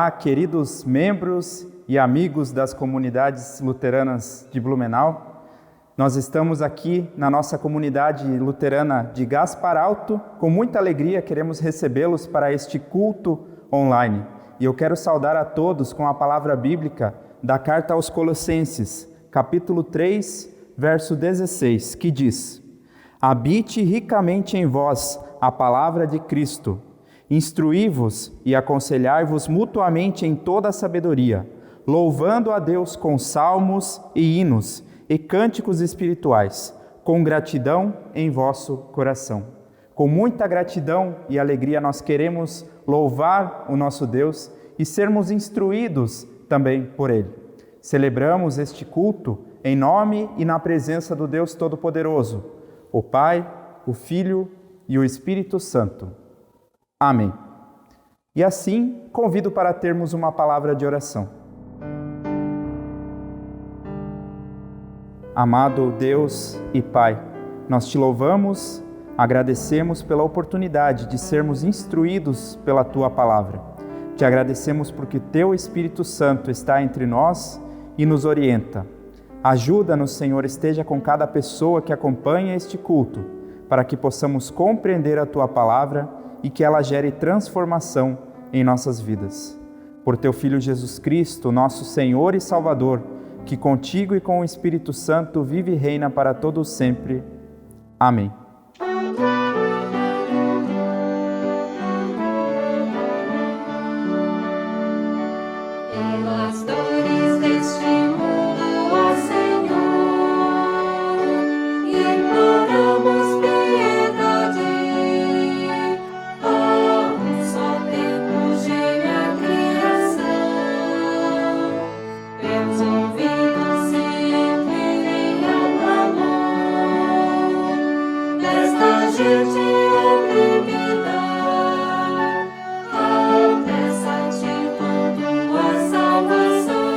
Olá, queridos membros e amigos das comunidades luteranas de Blumenau. Nós estamos aqui na nossa comunidade luterana de Gaspar Alto. Com muita alegria queremos recebê-los para este culto online. E eu quero saudar a todos com a palavra bíblica da carta aos Colossenses, capítulo 3, verso 16, que diz: Habite ricamente em vós a palavra de Cristo, instruí-vos e aconselhai-vos mutuamente em toda a sabedoria, louvando a Deus com salmos e hinos e cânticos espirituais, com gratidão em vosso coração. Com muita gratidão e alegria nós queremos louvar o nosso Deus e sermos instruídos também por Ele. Celebramos este culto em nome e na presença do Deus Todo-Poderoso, o Pai, o Filho e o Espírito Santo. Amém. E assim, convido para termos uma palavra de oração. Amado Deus e Pai, nós te louvamos, agradecemos pela oportunidade de sermos instruídos pela Tua palavra. Te agradecemos porque Teu Espírito Santo está entre nós e nos orienta. Ajuda-nos, Senhor, esteja com cada pessoa que acompanha este culto, para que possamos compreender a Tua palavra e que ela gere transformação em nossas vidas. Por Teu Filho Jesus Cristo, nosso Senhor e Salvador, que contigo e com o Espírito Santo vive e reina para todo sempre. Amém. Pelas dores deste mundo, ó Senhor, imploramos piedade. A um só tempo geme a criação, teus ouvidos se inclinem ao clamor desta gente oprimida. Apressa-te com tua salvação,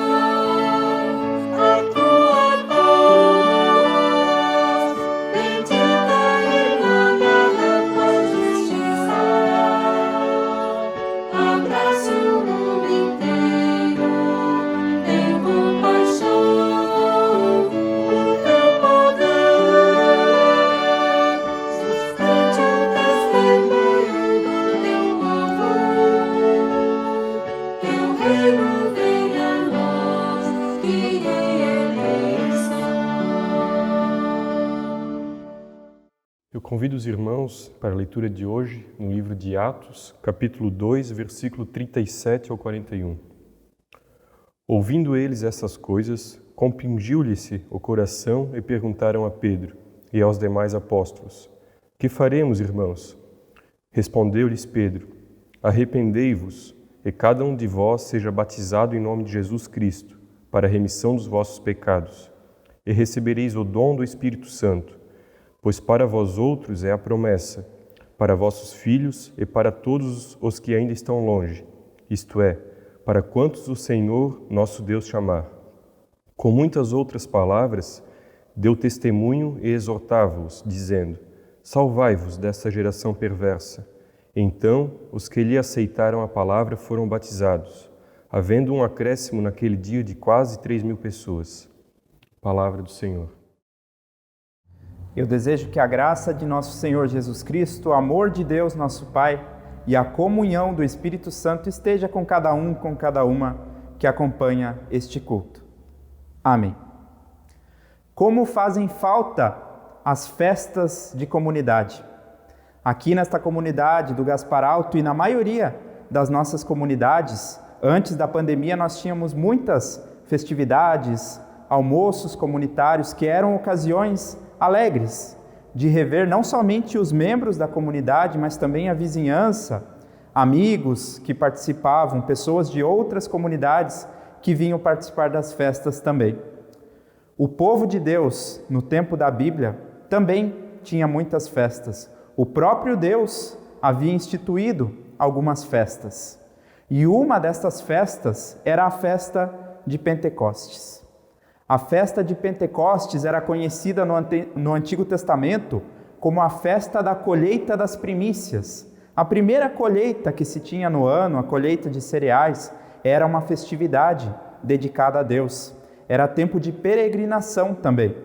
a tua paz, bendita Irmã da tua justiça, abrace o mundo inteiro, tem compaixão, o teu poder, sustente o testemunho do teu amor. Teu reino venha a nós, que eleição. Eu convido os irmãos para a leitura de hoje no livro de Atos, capítulo 2, versículo 37 ao 41. Ouvindo eles essas coisas, compungiu-lhes-se o coração e perguntaram a Pedro e aos demais apóstolos: Que faremos, irmãos? Respondeu-lhes Pedro: Arrependei-vos e cada um de vós seja batizado em nome de Jesus Cristo, para a remissão dos vossos pecados, e recebereis o dom do Espírito Santo, pois para vós outros é a promessa, para vossos filhos e para todos os que ainda estão longe, isto é, para quantos o Senhor nosso Deus chamar. Com muitas outras palavras, deu testemunho e exortava-os, dizendo: Salvai-vos desta geração perversa. Então, os que lhe aceitaram a palavra foram batizados, havendo um acréscimo naquele dia de quase 3.000 pessoas. Palavra do Senhor. Eu desejo que a graça de nosso Senhor Jesus Cristo, o amor de Deus, nosso Pai, e a comunhão do Espírito Santo esteja com cada um, com cada uma que acompanha este culto. Amém. Como fazem falta as festas de comunidade? Aqui nesta comunidade do Gaspar Alto e na maioria das nossas comunidades, antes da pandemia nós tínhamos muitas festividades, almoços comunitários que eram ocasiões alegres de rever não somente os membros da comunidade, mas também a vizinhança, amigos que participavam, pessoas de outras comunidades que vinham participar das festas também. O povo de Deus, no tempo da Bíblia, também tinha muitas festas. O próprio Deus havia instituído algumas festas. E uma destas festas era a festa de Pentecostes. A festa de Pentecostes era conhecida no Antigo Testamento como a festa da colheita das primícias. A primeira colheita que se tinha no ano, a colheita de cereais, era uma festividade dedicada a Deus. Era tempo de peregrinação também.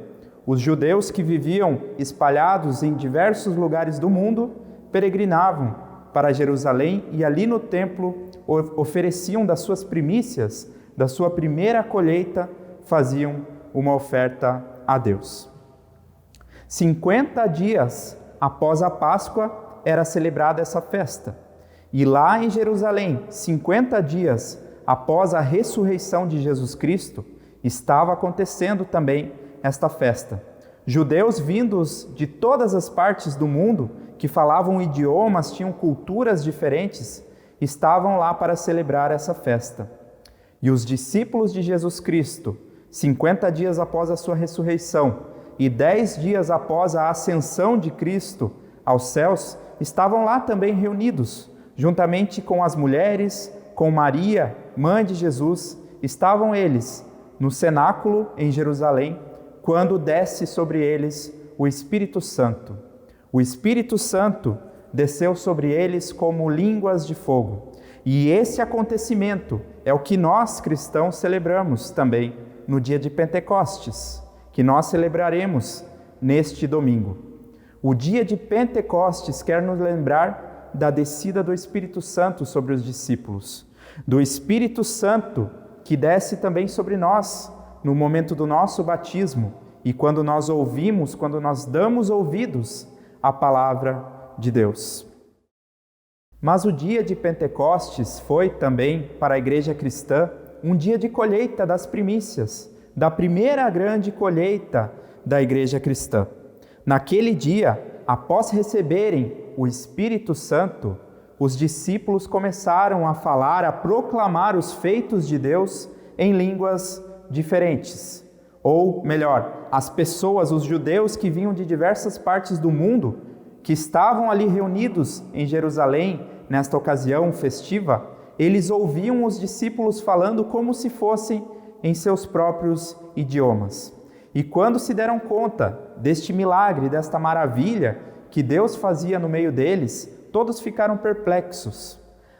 Os judeus que viviam espalhados em diversos lugares do mundo peregrinavam para Jerusalém e ali no templo ofereciam das suas primícias, da sua primeira colheita, faziam uma oferta a Deus. 50 dias após a Páscoa era celebrada essa festa. E lá em Jerusalém, 50 dias após a ressurreição de Jesus Cristo, estava acontecendo também esta festa. Judeus vindos de todas as partes do mundo, que falavam idiomas, tinham culturas diferentes, estavam lá para celebrar essa festa. E os discípulos de Jesus Cristo, 50 dias após a sua ressurreição e 10 dias após a ascensão de Cristo aos céus, estavam lá também reunidos, juntamente com as mulheres, com Maria, mãe de Jesus, estavam eles no cenáculo em Jerusalém, quando desce sobre eles o Espírito Santo. O Espírito Santo desceu sobre eles como línguas de fogo. E esse acontecimento é o que nós cristãos celebramos também no dia de Pentecostes, que nós celebraremos neste domingo. O dia de Pentecostes quer nos lembrar da descida do Espírito Santo sobre os discípulos, do Espírito Santo que desce também sobre nós no momento do nosso batismo e quando nós ouvimos, quando nós damos ouvidos à palavra de Deus. Mas o dia de Pentecostes foi também para a igreja cristã um dia de colheita das primícias, da primeira grande colheita da igreja cristã. Naquele dia, após receberem o Espírito Santo, os discípulos começaram a falar, a proclamar os feitos de Deus em línguas diferentes. Ou melhor, as pessoas, os judeus que vinham de diversas partes do mundo, que estavam ali reunidos em Jerusalém, nesta ocasião festiva, eles ouviam os discípulos falando como se fossem em seus próprios idiomas. E quando se deram conta deste milagre, desta maravilha que Deus fazia no meio deles, todos ficaram perplexos.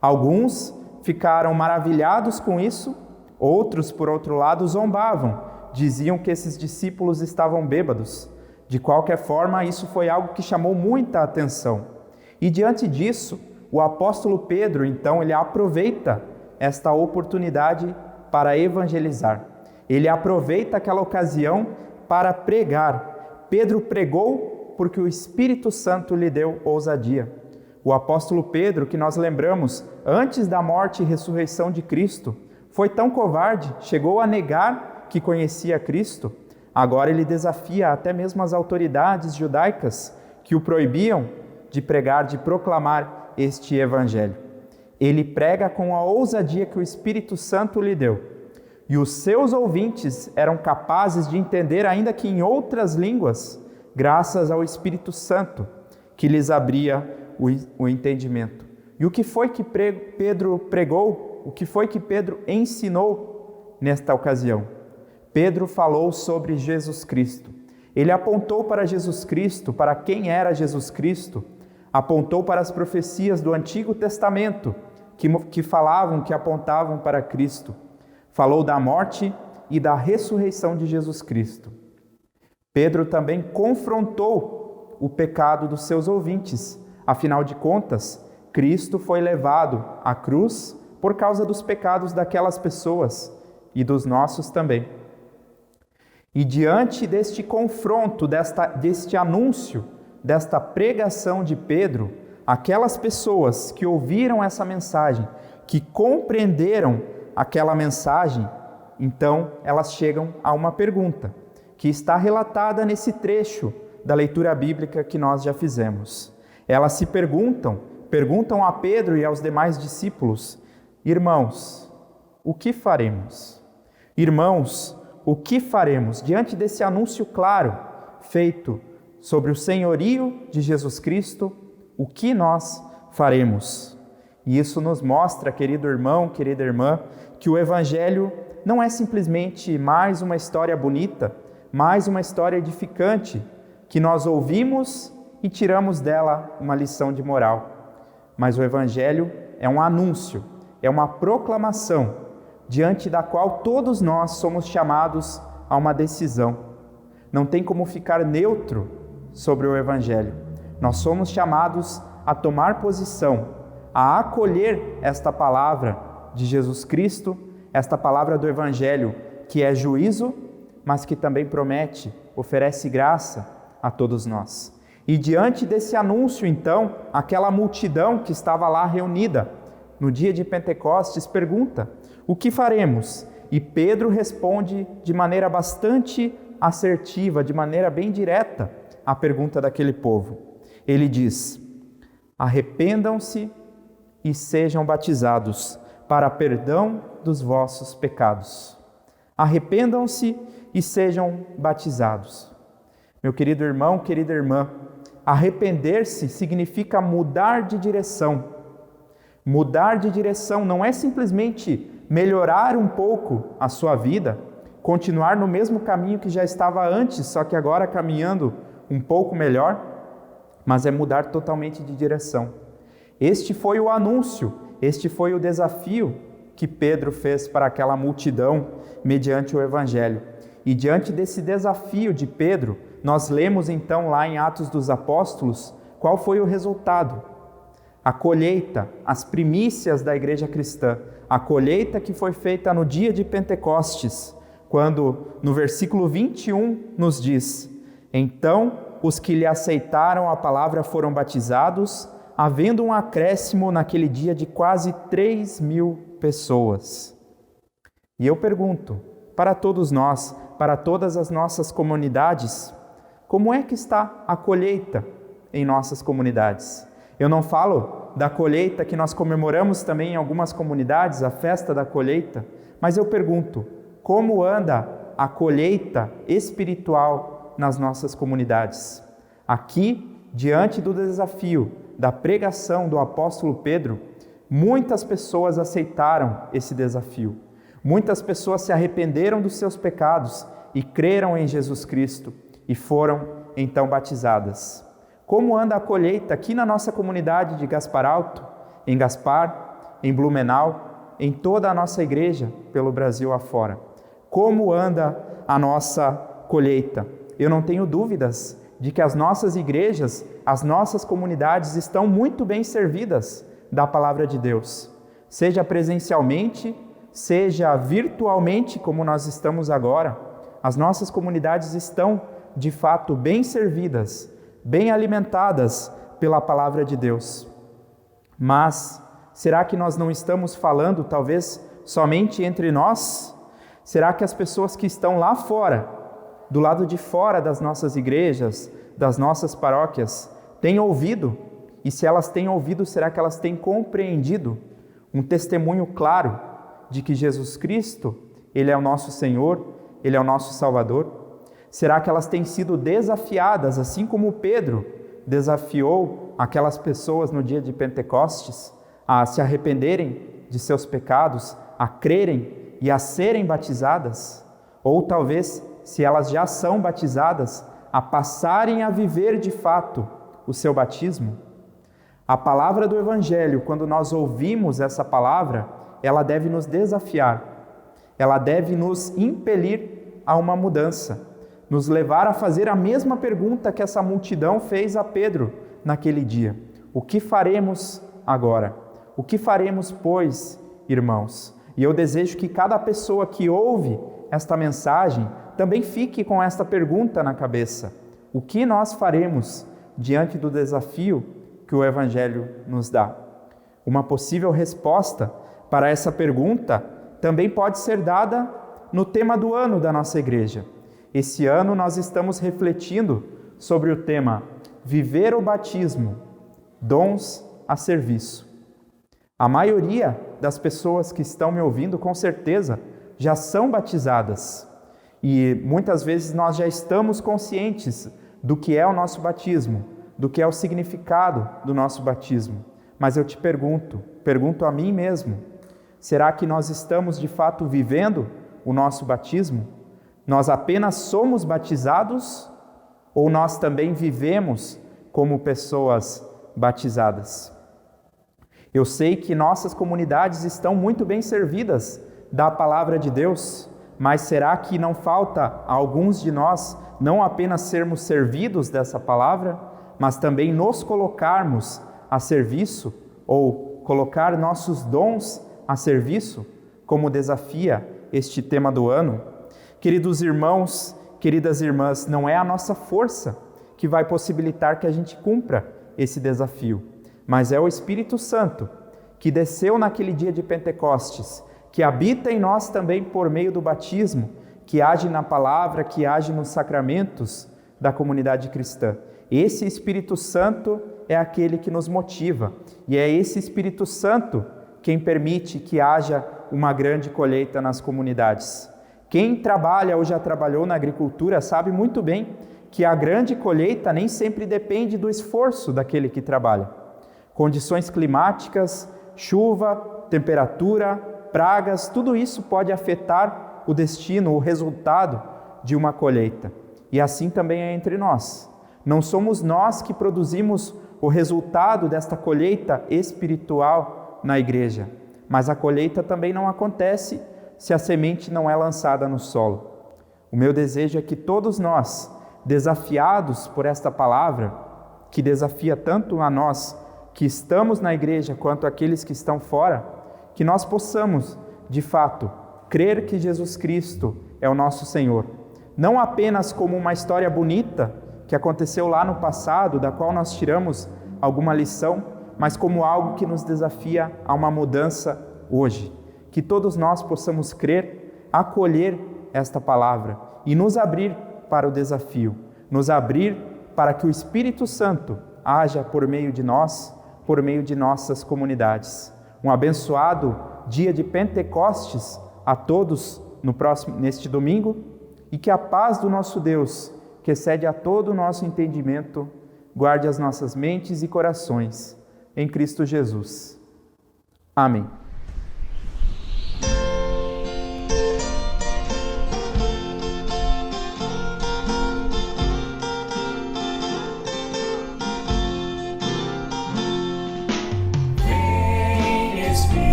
Alguns ficaram maravilhados com isso, outros, por outro lado, zombavam, diziam que esses discípulos estavam bêbados. De qualquer forma, isso foi algo que chamou muita atenção. E diante disso, o apóstolo Pedro, então, ele aproveita esta oportunidade para evangelizar. Ele aproveita aquela ocasião para pregar. Pedro pregou porque o Espírito Santo lhe deu ousadia. O apóstolo Pedro, que nós lembramos, antes da morte e ressurreição de Cristo, foi tão covarde, chegou a negar que conhecia Cristo. Agora ele desafia até mesmo as autoridades judaicas que o proibiam de pregar, de proclamar este evangelho. Ele prega com a ousadia que o Espírito Santo lhe deu. E os seus ouvintes eram capazes de entender, ainda que em outras línguas, graças ao Espírito Santo, que lhes abria o entendimento. E o que foi que Pedro pregou? O que foi que Pedro ensinou nesta ocasião? Pedro falou sobre Jesus Cristo. Ele apontou para Jesus Cristo, para quem era Jesus Cristo, apontou para as profecias do Antigo Testamento, que falavam, que apontavam para Cristo. Falou da morte e da ressurreição de Jesus Cristo. Pedro também confrontou o pecado dos seus ouvintes. Afinal de contas, Cristo foi levado à cruz por causa dos pecados daquelas pessoas e dos nossos também. E diante deste confronto, deste anúncio, desta pregação de Pedro, aquelas pessoas que ouviram essa mensagem, que compreenderam aquela mensagem, então elas chegam a uma pergunta, que está relatada nesse trecho da leitura bíblica que nós já fizemos. Elas se perguntam a Pedro e aos demais discípulos: irmãos, o que faremos? Irmãos, o que faremos diante desse anúncio claro feito sobre o senhorio de Jesus Cristo? O que nós faremos? E isso nos mostra, querido irmão, querida irmã, que o Evangelho não é simplesmente mais uma história bonita, mais uma história edificante, que nós ouvimos e tiramos dela uma lição de moral. Mas o Evangelho é um anúncio, é uma proclamação diante da qual todos nós somos chamados a uma decisão. Não tem como ficar neutro sobre o Evangelho. Nós somos chamados a tomar posição, a acolher esta palavra de Jesus Cristo, esta palavra do Evangelho, que é juízo, mas que também promete, oferece graça a todos nós. E diante desse anúncio, então, aquela multidão que estava lá reunida no dia de Pentecostes pergunta: o que faremos? E Pedro responde de maneira bastante assertiva, de maneira bem direta, à pergunta daquele povo. Ele diz: arrependam-se e sejam batizados para perdão dos vossos pecados. Arrependam-se e sejam batizados. Meu querido irmão, querida irmã, arrepender-se significa mudar de direção. Mudar de direção não é simplesmente melhorar um pouco a sua vida, continuar no mesmo caminho que já estava antes, só que agora caminhando um pouco melhor, mas é mudar totalmente de direção. Este foi o anúncio, este foi o desafio que Pedro fez para aquela multidão mediante o Evangelho. E diante desse desafio de Pedro, nós lemos então lá em Atos dos Apóstolos qual foi o resultado. A colheita, as primícias da igreja cristã, a colheita que foi feita no dia de Pentecostes, quando no versículo 21 nos diz: então os que lhe aceitaram a palavra foram batizados, havendo um acréscimo naquele dia de quase 3.000 pessoas. E eu pergunto, para todos nós, para todas as nossas comunidades, como é que está a colheita em nossas comunidades? Eu não falo da colheita que nós comemoramos também em algumas comunidades, a festa da colheita, mas eu pergunto, como anda a colheita espiritual nas nossas comunidades? Aqui, diante do desafio da pregação do apóstolo Pedro, muitas pessoas aceitaram esse desafio. Muitas pessoas se arrependeram dos seus pecados e creram em Jesus Cristo e foram então batizadas. Como anda a colheita aqui na nossa comunidade de Gaspar Alto, em Gaspar, em Blumenau, em toda a nossa igreja pelo Brasil afora? Como anda a nossa colheita? Eu não tenho dúvidas de que as nossas igrejas, as nossas comunidades estão muito bem servidas da palavra de Deus, seja presencialmente, seja virtualmente, como nós estamos agora. As nossas comunidades estão, de fato, bem servidas, bem alimentadas pela palavra de Deus. Mas será que nós não estamos falando, talvez, somente entre nós? Será que as pessoas que estão lá fora, do lado de fora das nossas igrejas, das nossas paróquias, têm ouvido? E se elas têm ouvido, será que elas têm compreendido um testemunho claro de que Jesus Cristo, Ele é o nosso Senhor, Ele é o nosso Salvador? Será que elas têm sido desafiadas, assim como Pedro desafiou aquelas pessoas no dia de Pentecostes, a se arrependerem de seus pecados, a crerem e a serem batizadas? Ou talvez, se elas já são batizadas, a passarem a viver de fato o seu batismo? A palavra do Evangelho, quando nós ouvimos essa palavra, ela deve nos desafiar, ela deve nos impelir a uma mudança, nos levar a fazer a mesma pergunta que essa multidão fez a Pedro naquele dia. O que faremos agora? O que faremos, pois, irmãos? E eu desejo que cada pessoa que ouve esta mensagem também fique com esta pergunta na cabeça. O que nós faremos diante do desafio que o Evangelho nos dá? Uma possível resposta para essa pergunta também pode ser dada no tema do ano da nossa igreja. Esse ano nós estamos refletindo sobre o tema Viver o Batismo, Dons a Serviço. A maioria das pessoas que estão me ouvindo, com certeza, já são batizadas. E muitas vezes nós já estamos conscientes do que é o nosso batismo, do que é o significado do nosso batismo. Mas eu te pergunto a mim mesmo, será que nós estamos de fato vivendo o nosso batismo? Nós apenas somos batizados ou nós também vivemos como pessoas batizadas? Eu sei que nossas comunidades estão muito bem servidas da palavra de Deus, mas será que não falta a alguns de nós não apenas sermos servidos dessa palavra, mas também nos colocarmos a serviço ou colocar nossos dons a serviço, como desafia este tema do ano? Queridos irmãos, queridas irmãs, não é a nossa força que vai possibilitar que a gente cumpra esse desafio, mas é o Espírito Santo que desceu naquele dia de Pentecostes, que habita em nós também por meio do batismo, que age na palavra, que age nos sacramentos da comunidade cristã. Esse Espírito Santo é aquele que nos motiva, e é esse Espírito Santo quem permite que haja uma grande colheita nas comunidades. Quem trabalha ou já trabalhou na agricultura sabe muito bem que a grande colheita nem sempre depende do esforço daquele que trabalha. Condições climáticas, chuva, temperatura, pragas, tudo isso pode afetar o destino, o resultado de uma colheita. E assim também é entre nós. Não somos nós que produzimos o resultado desta colheita espiritual na igreja, mas a colheita também não acontece se a semente não é lançada no solo. O meu desejo é que todos nós, desafiados por esta palavra, que desafia tanto a nós que estamos na igreja quanto aqueles que estão fora, que nós possamos, de fato, crer que Jesus Cristo é o nosso Senhor, não apenas como uma história bonita que aconteceu lá no passado, da qual nós tiramos alguma lição, mas como algo que nos desafia a uma mudança hoje. Que todos nós possamos crer, acolher esta palavra e nos abrir para o desafio, nos abrir para que o Espírito Santo haja por meio de nós, por meio de nossas comunidades. Um abençoado dia de Pentecostes a todos neste domingo, e que a paz do nosso Deus, que excede a todo o nosso entendimento, guarde as nossas mentes e corações em Cristo Jesus. Amém.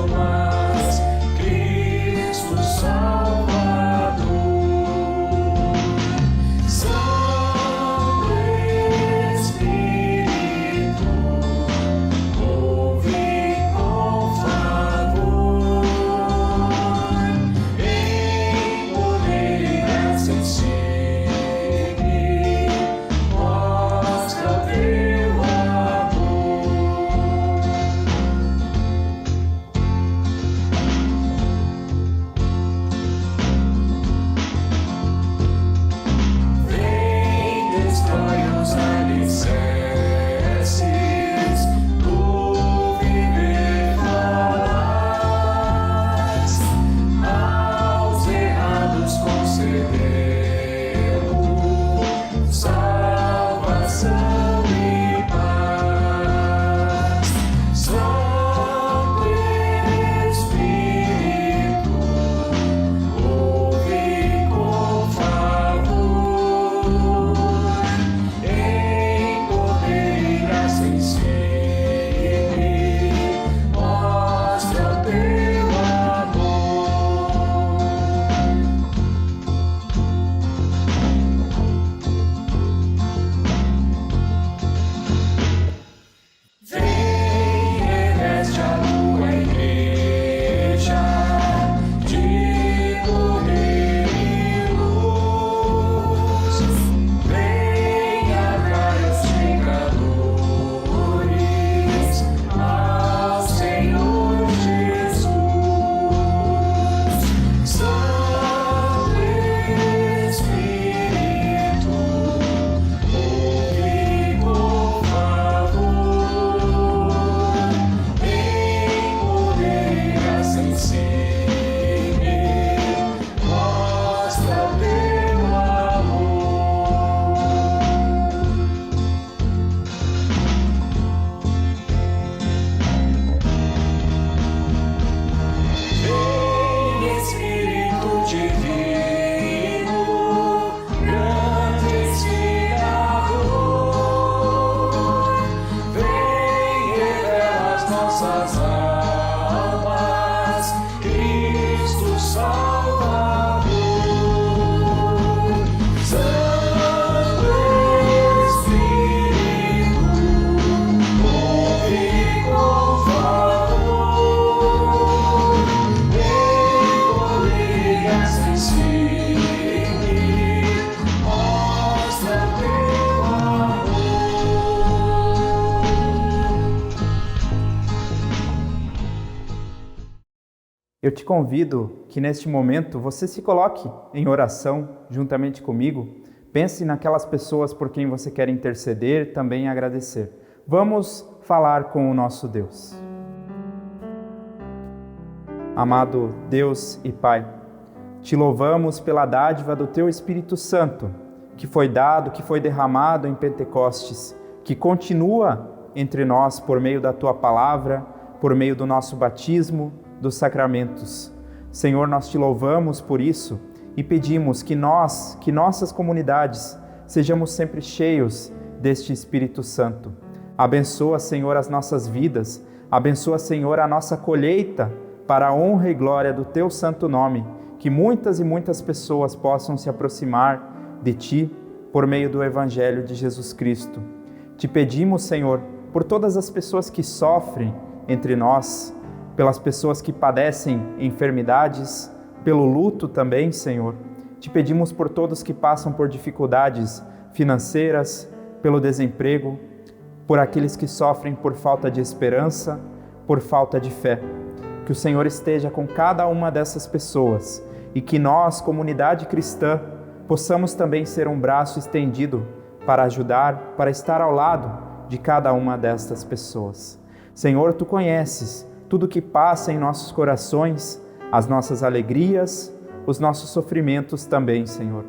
Almas Eu te convido que neste momento você se coloque em oração juntamente comigo. Pense naquelas pessoas por quem você quer interceder, também agradecer. Vamos falar com o nosso Deus. Amado Deus e Pai, te louvamos pela dádiva do Teu Espírito Santo, que foi dado, que foi derramado em Pentecostes, que continua entre nós por meio da Tua palavra, por meio do nosso batismo, dos sacramentos. Senhor, nós te louvamos por isso e pedimos que nossas comunidades, sejamos sempre cheios deste Espírito Santo. Abençoa, Senhor, as nossas vidas, abençoa, Senhor, a nossa colheita, para a honra e glória do Teu santo nome, que muitas e muitas pessoas possam se aproximar de Ti por meio do Evangelho de Jesus Cristo. Te pedimos, Senhor, por todas as pessoas que sofrem entre nós, pelas pessoas que padecem enfermidades, pelo luto também, Senhor. Te pedimos por todos que passam por dificuldades financeiras, pelo desemprego, por aqueles que sofrem por falta de esperança, por falta de fé. Que o Senhor esteja com cada uma dessas pessoas e que nós, comunidade cristã, possamos também ser um braço estendido para ajudar, para estar ao lado de cada uma destas pessoas. Senhor, Tu conheces tudo que passa em nossos corações, as nossas alegrias, os nossos sofrimentos também, Senhor.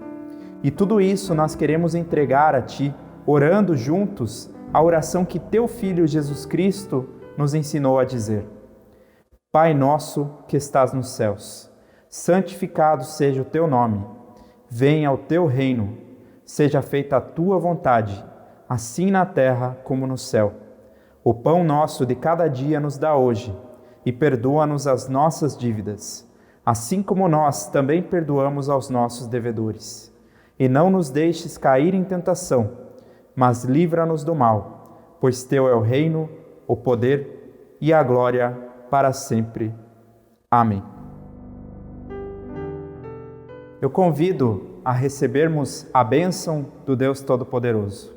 E tudo isso nós queremos entregar a Ti, orando juntos a oração que Teu Filho Jesus Cristo nos ensinou a dizer. Pai nosso que estás nos céus, santificado seja o Teu nome. Venha o Teu reino, seja feita a Tua vontade, assim na terra como no céu. O pão nosso de cada dia nos dá hoje, e perdoa-nos as nossas dívidas, assim como nós também perdoamos aos nossos devedores. E não nos deixes cair em tentação, mas livra-nos do mal, pois Teu é o reino, o poder e a glória para sempre. Amém. Eu convido a recebermos a bênção do Deus Todo-Poderoso.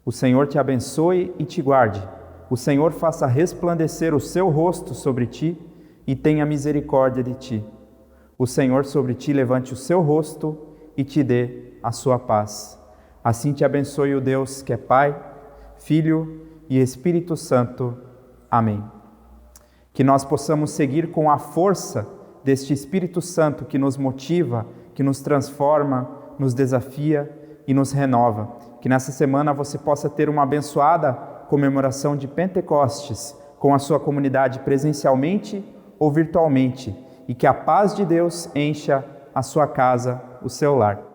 O Senhor te abençoe e te guarde. O Senhor faça resplandecer o seu rosto sobre ti e tenha misericórdia de ti. O Senhor sobre ti levante o seu rosto e te dê a sua paz. Assim te abençoe o Deus que é Pai, Filho e Espírito Santo. Amém. Que nós possamos seguir com a força deste Espírito Santo que nos motiva, que nos transforma, nos desafia e nos renova. Que nessa semana você possa ter uma abençoada comemoração de Pentecostes com a sua comunidade presencialmente ou virtualmente e que a paz de Deus encha a sua casa, o seu lar.